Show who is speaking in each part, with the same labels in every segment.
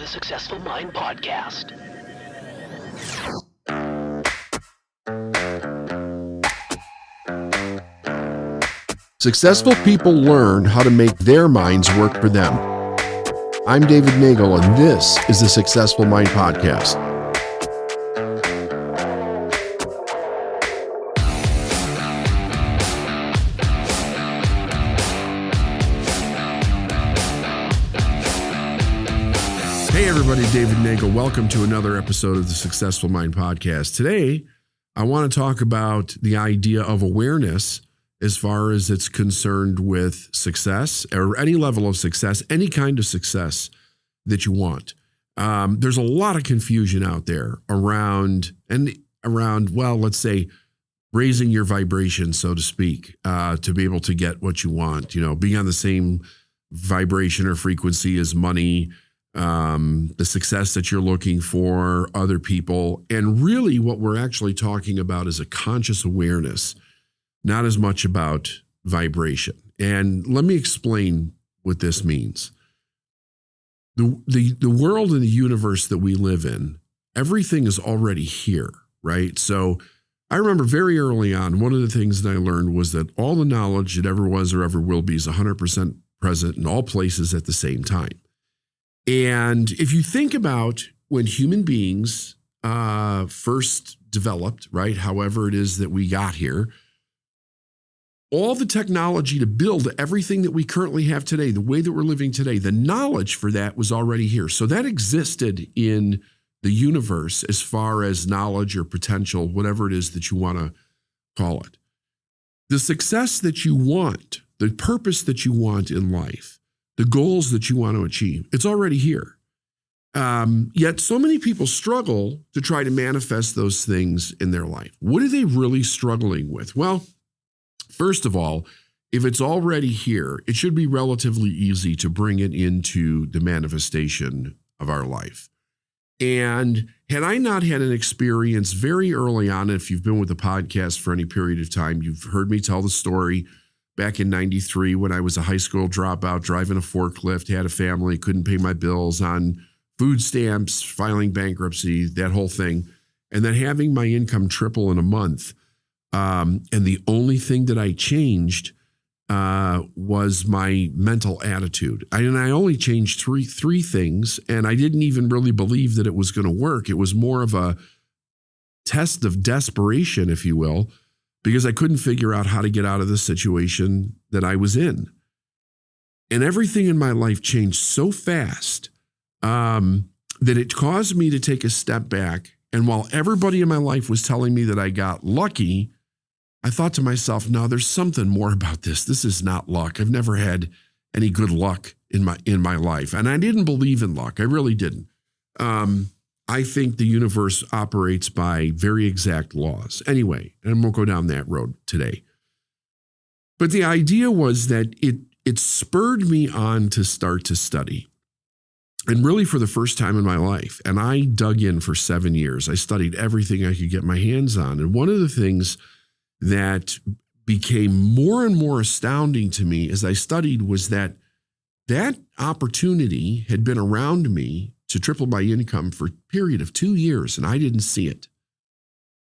Speaker 1: the Successful Mind Podcast.
Speaker 2: Successful people learn how to make their minds work for them. I'm David Nagel, and this is the Successful Mind Podcast. Hey everybody, David Nagel. Welcome to another episode of the Successful Mind Podcast. Today, I want to talk about the idea of awareness as far as it's concerned with success or any level of success, any kind of success that you want. There's a lot of confusion out there around, well, let's say, raising your vibration, so to speak, to be able to get what you want, being on the same vibration or frequency as money, the success that you're looking for, other people. And really what we're actually talking about is a conscious awareness, not as much about vibration. And let me explain what this means. The world and the universe that we live in, everything is already here, right? So I remember very early on, one of the things that I learned was that all the knowledge that ever was or ever will be is 100% present in all places at the same time. And if you think about when human beings first developed, right, however it is that we got here, all the technology to build everything that we currently have today, the way that we're living today, the knowledge for that was already here. So that existed in the universe as far as knowledge or potential, whatever it is that you want to call it. The success that you want, the purpose that you want in life, the goals that you want to achieve, it's already here. Yet so many people struggle to try to manifest those things in their life. What are they really struggling with? Well, first of all, if it's already here, it should be relatively easy to bring it into the manifestation of our life. And had I not had an experience very early on, if you've been with the podcast for any period of time, you've heard me tell the story back in 93 when I was a high school dropout, driving a forklift, had a family, couldn't pay my bills, on food stamps, filing bankruptcy, that whole thing. And then having my income triple in a month. And the only thing that I changed was my mental attitude. I only changed three things, and I didn't even really believe that it was going to work. It was more of a test of desperation, if you will, because I couldn't figure out how to get out of the situation that I was in. And everything in my life changed so fast that it caused me to take a step back. And while everybody in my life was telling me that I got lucky, I thought to myself, no, there's something more about this. This is not luck. I've never had any good luck in my life. And I didn't believe in luck. I really didn't. I think the universe operates by very exact laws. Anyway, and I won't go down that road today. But the idea was that it spurred me on to start to study. And really for the first time in my life. And I dug in for 7 years. I studied everything I could get my hands on. And one of the things that became more and more astounding to me as I studied was that opportunity had been around me to triple my income for a period of 2 years, and I didn't see it.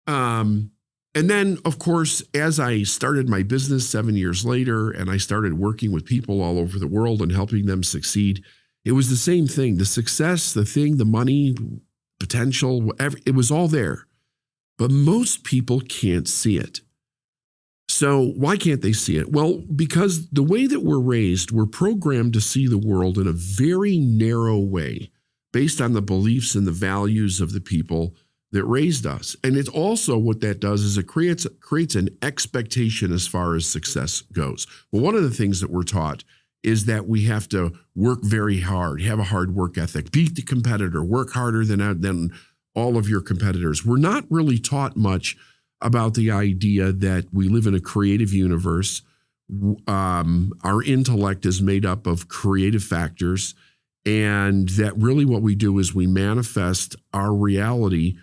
Speaker 2: And then, of course, as I started my business 7 years later, and I started working with people all over the world and helping them succeed, it was the same thing. The success, the thing, the money, potential, whatever, it was all there. But most people can't see it. So why can't they see it? Well, because the way that we're raised, we're programmed to see the world in a very narrow way, based on the beliefs and the values of the people that raised us. And it's also what that does is it creates an expectation as far as success goes. Well, one of the things that we're taught is that we have to work very hard, have a hard work ethic, beat the competitor, work harder than all of your competitors. We're not really taught much about the idea that we live in a creative universe. Our intellect is made up of creative factors, and that really what we do is we manifest our reality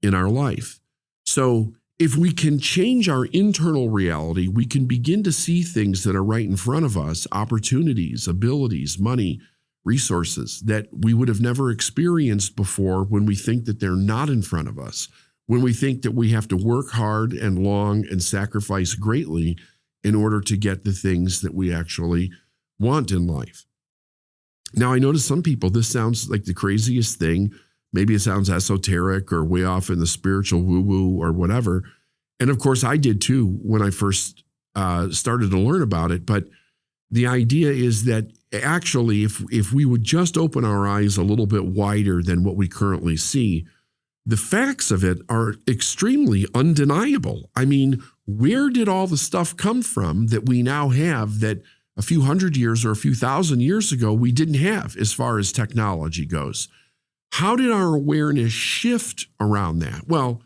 Speaker 2: in our life. So if we can change our internal reality, we can begin to see things that are right in front of us, opportunities, abilities, money, resources that we would have never experienced before when we think that they're not in front of us, when we think that we have to work hard and long and sacrifice greatly in order to get the things that we actually want in life. Now, I know to some people, this sounds like the craziest thing. Maybe it sounds esoteric or way off in the spiritual woo-woo or whatever. And of course, I did too when I first started to learn about it. But the idea is that actually, if we would just open our eyes a little bit wider than what we currently see, the facts of it are extremely undeniable. I mean, where did all the stuff come from that we now have that a few hundred years or a few thousand years ago we didn't have as far as technology goes? How did our awareness shift around that? Well,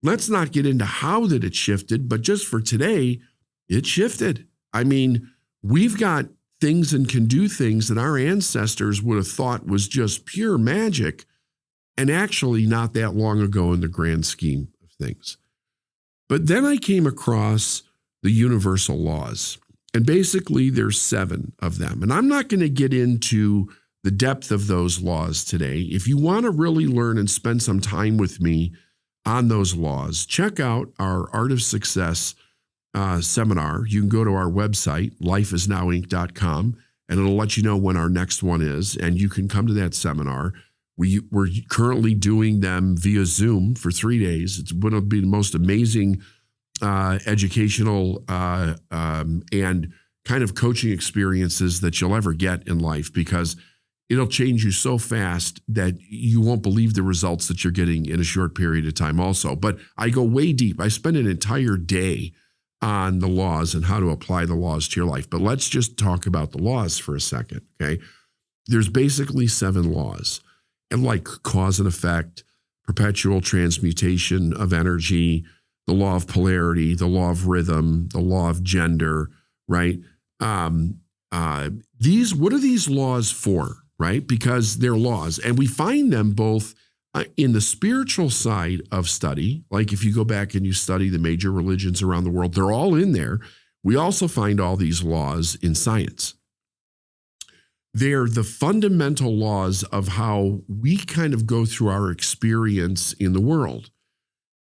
Speaker 2: let's not get into how that it shifted, but just for today, it shifted. I mean, we've got things and can do things that our ancestors would have thought was just pure magic, and actually not that long ago in the grand scheme of things. But then I came across the universal laws, and basically there's 7 of them. And I'm not going to get into the depth of those laws today. If you want to really learn and spend some time with me on those laws, check out our Art of Success seminar. You can go to our website, lifeisnowinc.com, and it'll let you know when our next one is, and you can come to that seminar. We're currently doing them via Zoom for 3 days. It's going to be the most amazing educational and kind of coaching experiences that you'll ever get in life, because it'll change you so fast that you won't believe the results that you're getting in a short period of time also. But I go way deep. I spend an entire day on the laws and how to apply the laws to your life. But let's just talk about the laws for a second, okay? There's basically 7 laws. And like cause and effect, perpetual transmutation of energy, the law of polarity, the law of rhythm, the law of gender, right? What are these laws for, right? Because they're laws. And we find them both in the spiritual side of study. Like if you go back and you study the major religions around the world, they're all in there. We also find all these laws in science. They're the fundamental laws of how we kind of go through our experience in the world.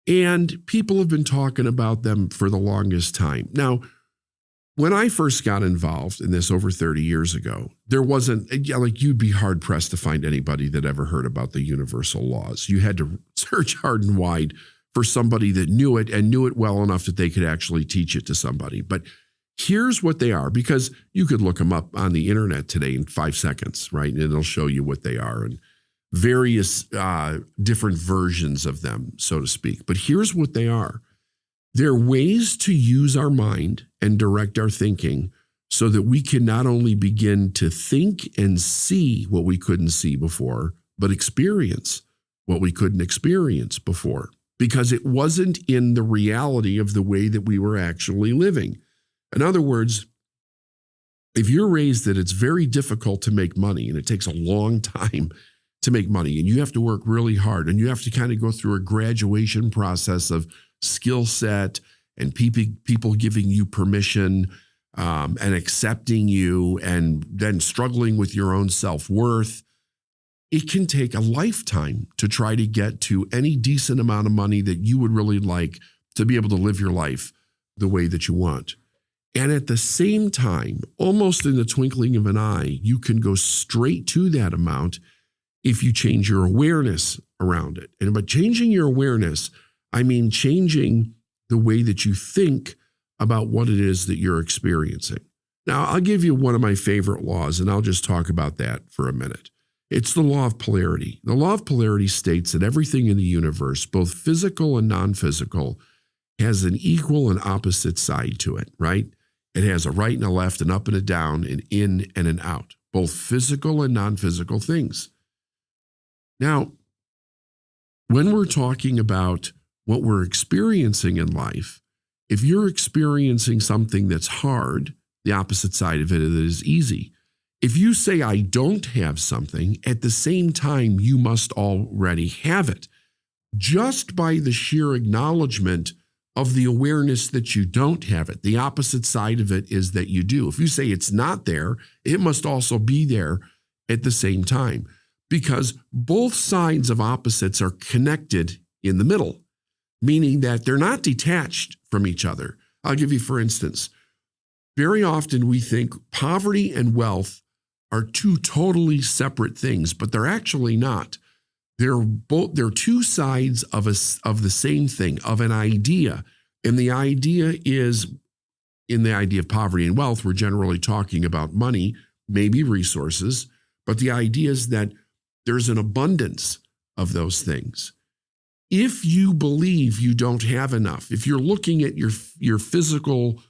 Speaker 2: And people have been talking about them for the longest time. Now, when I first got involved in this over 30 years ago, there wasn't, like, you'd be hard pressed to find anybody that ever heard about the universal laws. You had to search hard and wide for somebody that knew it and knew it well enough that they could actually teach it to somebody. But here's what they are, because you could look them up on the internet today in 5 seconds, right? And it'll show you what they are and various different versions of them, so to speak. But here's what they are. They're ways to use our mind and direct our thinking so that we can not only begin to think and see what we couldn't see before, but experience what we couldn't experience before, because it wasn't in the reality of the way that we were actually living. In other words, if you're raised that it's very difficult to make money and it takes a long time to make money and you have to work really hard and you have to kind of go through a graduation process of skill set and people giving you permission and accepting you and then struggling with your own self-worth, it can take a lifetime to try to get to any decent amount of money that you would really like to be able to live your life the way that you want. And at the same time, almost in the twinkling of an eye, you can go straight to that amount if you change your awareness around it. And by changing your awareness, I mean changing the way that you think about what it is that you're experiencing. Now, I'll give you one of my favorite laws, and I'll just talk about that for a minute. It's the law of polarity. The law of polarity states that everything in the universe, both physical and non-physical, has an equal and opposite side to it, right? It has a right and a left, an up and a down, an in and an out, both physical and non-physical things. Now, when we're talking about what we're experiencing in life, if you're experiencing something that's hard, the opposite side of it is easy. If you say, I don't have something, at the same time, you must already have it. Just by the sheer acknowledgement of the awareness that you don't have it. The opposite side of it is that you do. If you say it's not there, it must also be there at the same time because both sides of opposites are connected in the middle, meaning that they're not detached from each other. I'll give you, for instance, very often we think poverty and wealth are two totally separate things, but they're actually not. They're two sides of the same thing, of an idea. And the idea is, in the idea of poverty and wealth, we're generally talking about money, maybe resources, but the idea is that there's an abundance of those things. If you believe you don't have enough, if you're looking at your physical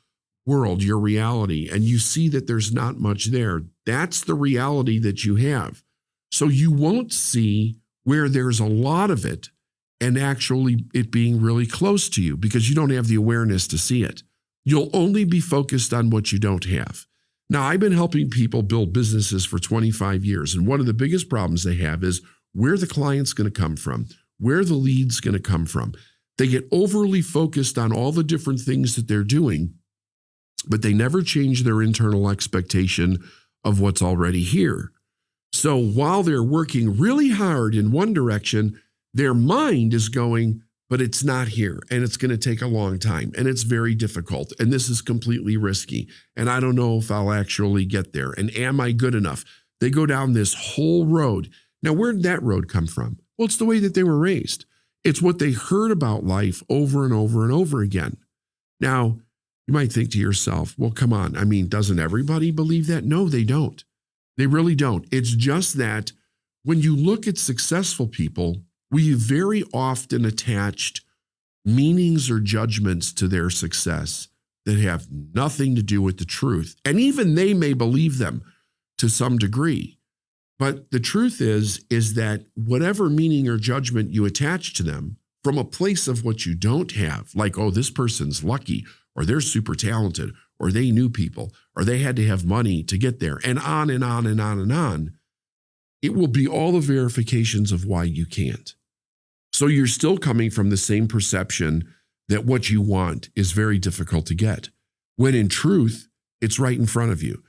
Speaker 2: world, your reality, and you see that there's not much there, that's the reality that you have. So you won't see where there's a lot of it and actually it being really close to you because you don't have the awareness to see it. You'll only be focused on what you don't have. Now, I've been helping people build businesses for 25 years, and one of the biggest problems they have is where the client's going to come from, where the lead's going to come from. They get overly focused on all the different things that they're doing, but they never change their internal expectation of what's already here. So while they're working really hard in one direction, their mind is going, but it's not here, and it's going to take a long time, and it's very difficult, and this is completely risky, and I don't know if I'll actually get there, and am I good enough? They go down this whole road. Now, where did that road come from? Well, it's the way that they were raised. It's what they heard about life over and over and over again. Now, you might think to yourself, well, come on. I mean, doesn't everybody believe that? No, they don't. They really don't. It's just that when you look at successful people, we very often attached meanings or judgments to their success that have nothing to do with the truth. And even they may believe them to some degree. But the truth is that whatever meaning or judgment you attach to them from a place of what you don't have, like, oh, this person's lucky, or they're super talented, or they knew people, or they had to have money to get there, and on and on and on and on, it will be all the verifications of why you can't. So you're still coming from the same perception that what you want is very difficult to get, when in truth, it's right in front of you.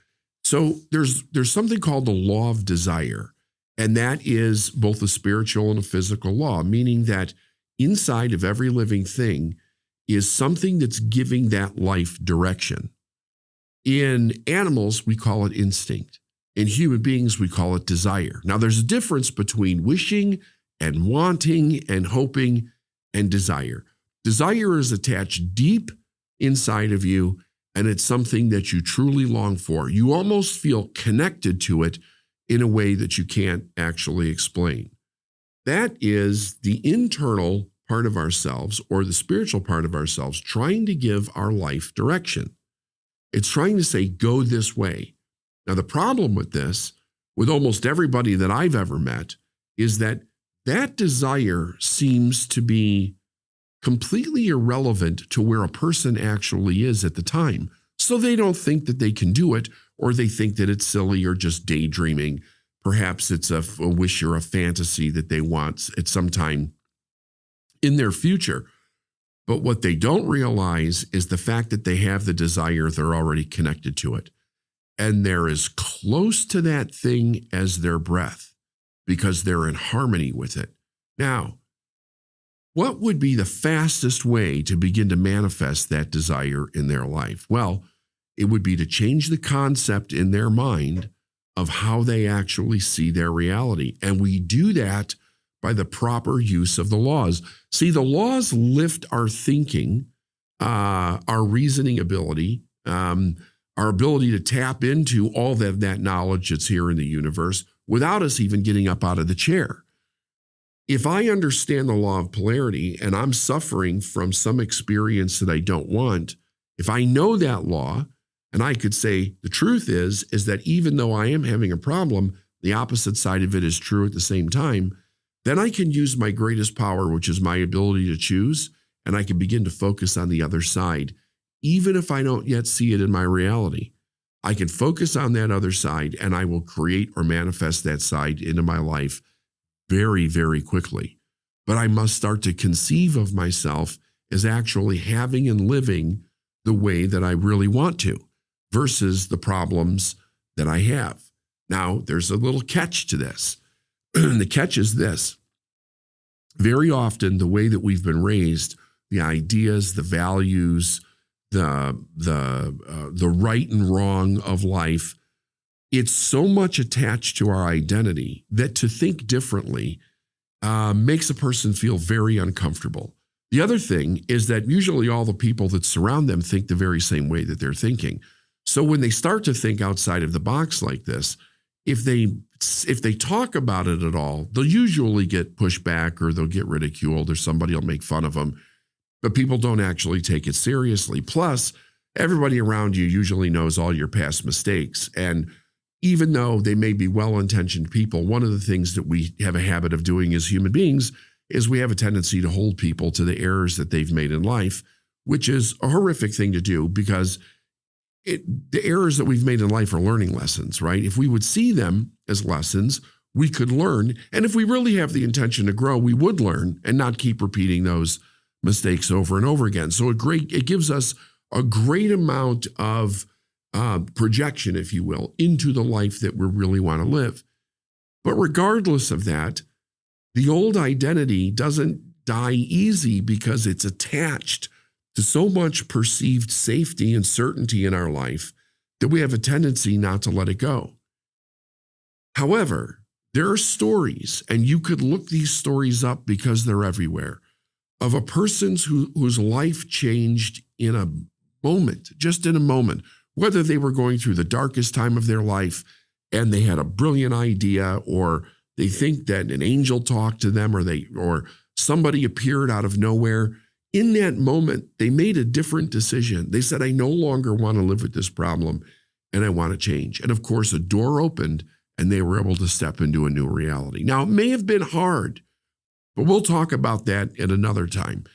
Speaker 2: So there's something called the law of desire, and that is both a spiritual and a physical law, meaning that inside of every living thing is something that's giving that life direction. In animals, we call it instinct. In human beings, we call it desire. Now, there's a difference between wishing and wanting and hoping and desire. Desire is attached deep inside of you, and it's something that you truly long for. You almost feel connected to it in a way that you can't actually explain. That is the internal part of ourselves, or the spiritual part of ourselves, trying to give our life direction. It's trying to say, go this way. Now, the problem with this, with almost everybody that I've ever met, is that desire seems to be completely irrelevant to where a person actually is at the time. So they don't think that they can do it, or they think that it's silly or just daydreaming. Perhaps it's a wish or a fantasy that they want at some time in their future. But what they don't realize is the fact that they have the desire, they're already connected to it. And they're as close to that thing as their breath because they're in harmony with it. Now, what would be the fastest way to begin to manifest that desire in their life? Well, it would be to change the concept in their mind of how they actually see their reality. And we do that by the proper use of the laws. See, the laws lift our thinking, our reasoning ability, our ability to tap into all that knowledge that's here in the universe without us even getting up out of the chair. If I understand the law of polarity and I'm suffering from some experience that I don't want, if I know that law, and I could say the truth is that even though I am having a problem, the opposite side of it is true at the same time, then I can use my greatest power, which is my ability to choose, and I can begin to focus on the other side, even if I don't yet see it in my reality. I can focus on that other side, and I will create or manifest that side into my life very, very quickly. But I must start to conceive of myself as actually having and living the way that I really want to, versus the problems that I have. Now, there's a little catch to this. The catch is this. Very often, the way that we've been raised, the ideas, the values, the right and wrong of life, it's so much attached to our identity that to think differently makes a person feel very uncomfortable. The other thing is that usually all the people that surround them think the very same way that they're thinking. So when they start to think outside of the box like this, if they talk about it at all, they'll usually get pushed back or they'll get ridiculed or somebody will make fun of them. But people don't actually take it seriously. Plus, everybody around you usually knows all your past mistakes. And even though they may be well-intentioned people, one of the things that we have a habit of doing as human beings is we have a tendency to hold people to the errors that they've made in life, which is a horrific thing to do because the errors that we've made in life are learning lessons, right? If we would see them as lessons, we could learn. And if we really have the intention to grow, we would learn and not keep repeating those mistakes over and over again. So it gives us a great amount of projection, if you will, into the life that we really want to live. But regardless of that, the old identity doesn't die easy because it's attached to so much perceived safety and certainty in our life that we have a tendency not to let it go. However, there are stories, and you could look these stories up because they're everywhere, of a person whose life changed in a moment, just in a moment, whether they were going through the darkest time of their life and they had a brilliant idea, or they think that an angel talked to them, or somebody appeared out of nowhere. In that moment, they made a different decision. They said, I no longer want to live with this problem and I want to change. And of course, a door opened and they were able to step into a new reality. Now, it may have been hard, but we'll talk about that at another time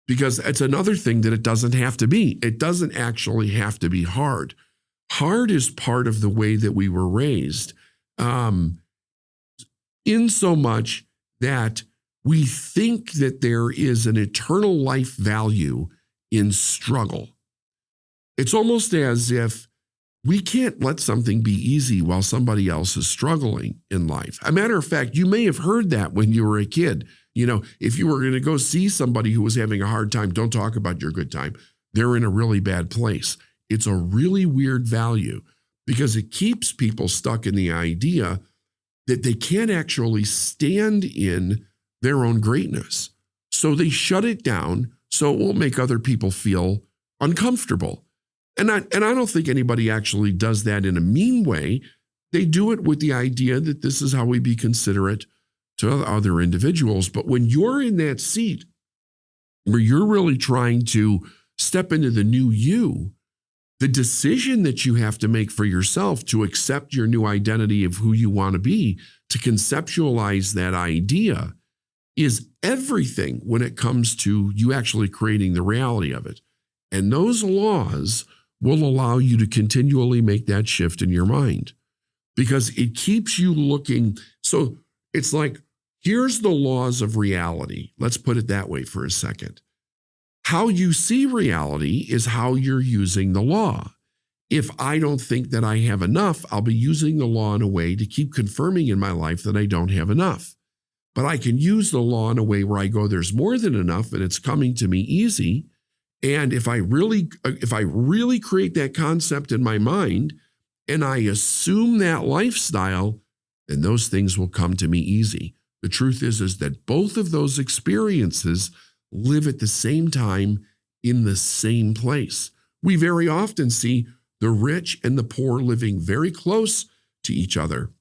Speaker 2: because it's another thing that it doesn't have to be. It doesn't actually have to be hard. Hard is part of the way that we were raised, in so much that we think that there is an eternal life value in struggle. It's almost as if we can't let something be easy while somebody else is struggling in life. As a matter of fact, you may have heard that when you were a kid. You know, if you were going to go see somebody who was having a hard time, don't talk about your good time. They're in a really bad place. It's a really weird value because it keeps people stuck in the idea that they can't actually stand in their own greatness. So they shut it down so it won't make other people feel uncomfortable. And I don't think anybody actually does that in a mean way. They do it with the idea that this is how we be considerate to other individuals. But when you're in that seat where you're really trying to step into the new you, the decision that you have to make for yourself to accept your new identity of who you want to be, to conceptualize that idea, is everything when it comes to you actually creating the reality of it. And those laws will allow you to continually make that shift in your mind because it keeps you looking. So it's like, here's the laws of reality. Let's put it that way for a second. How you see reality is how you're using the law. If I don't think that I have enough, I'll be using the law in a way to keep confirming in my life that I don't have enough. But I can use the law in a way where I go, there's more than enough and it's coming to me easy. And if I really create that concept in my mind and I assume that lifestyle, then those things will come to me easy. The truth is that both of those experiences live at the same time in the same place. We very often see the rich and the poor living very close to each other.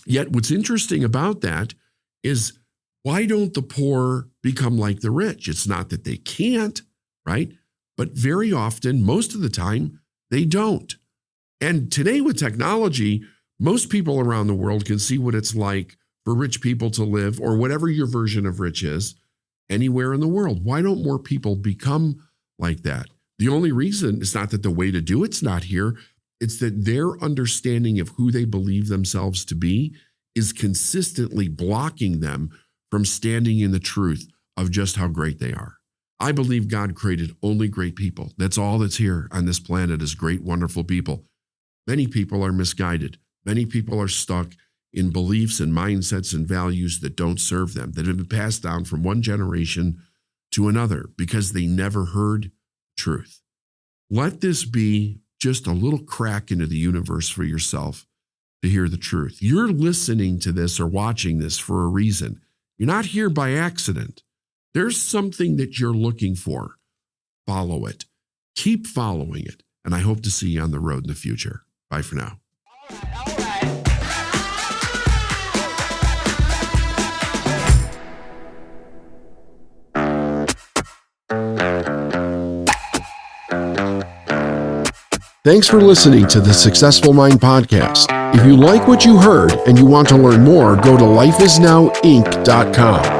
Speaker 2: Yet what's interesting about that is, why don't the poor become like the rich? It's not that they can't, right? But very often, most of the time, they don't. And today with technology, most people around the world can see what it's like for rich people to live, or whatever your version of rich is, anywhere in the world. Why don't more people become like that? The only reason is not that the way to do it's not here. It's that their understanding of who they believe themselves to be is consistently blocking them from standing in the truth of just how great they are. I believe God created only great people. That's all that's here on this planet is great, wonderful people. Many people are misguided. Many people are stuck in beliefs and mindsets and values that don't serve them, that have been passed down from one generation to another because they never heard truth. Let this be just a little crack into the universe for yourself to hear the truth. You're listening to this or watching this for a reason. You're not here by accident. There's something that you're looking for. Follow it. Keep following it. And I hope to see you on the road in the future. Bye for now.
Speaker 1: All right.
Speaker 2: Thanks for listening to the Successful Mind Podcast. If you like what you heard and you want to learn more, go to lifeisnowinc.com.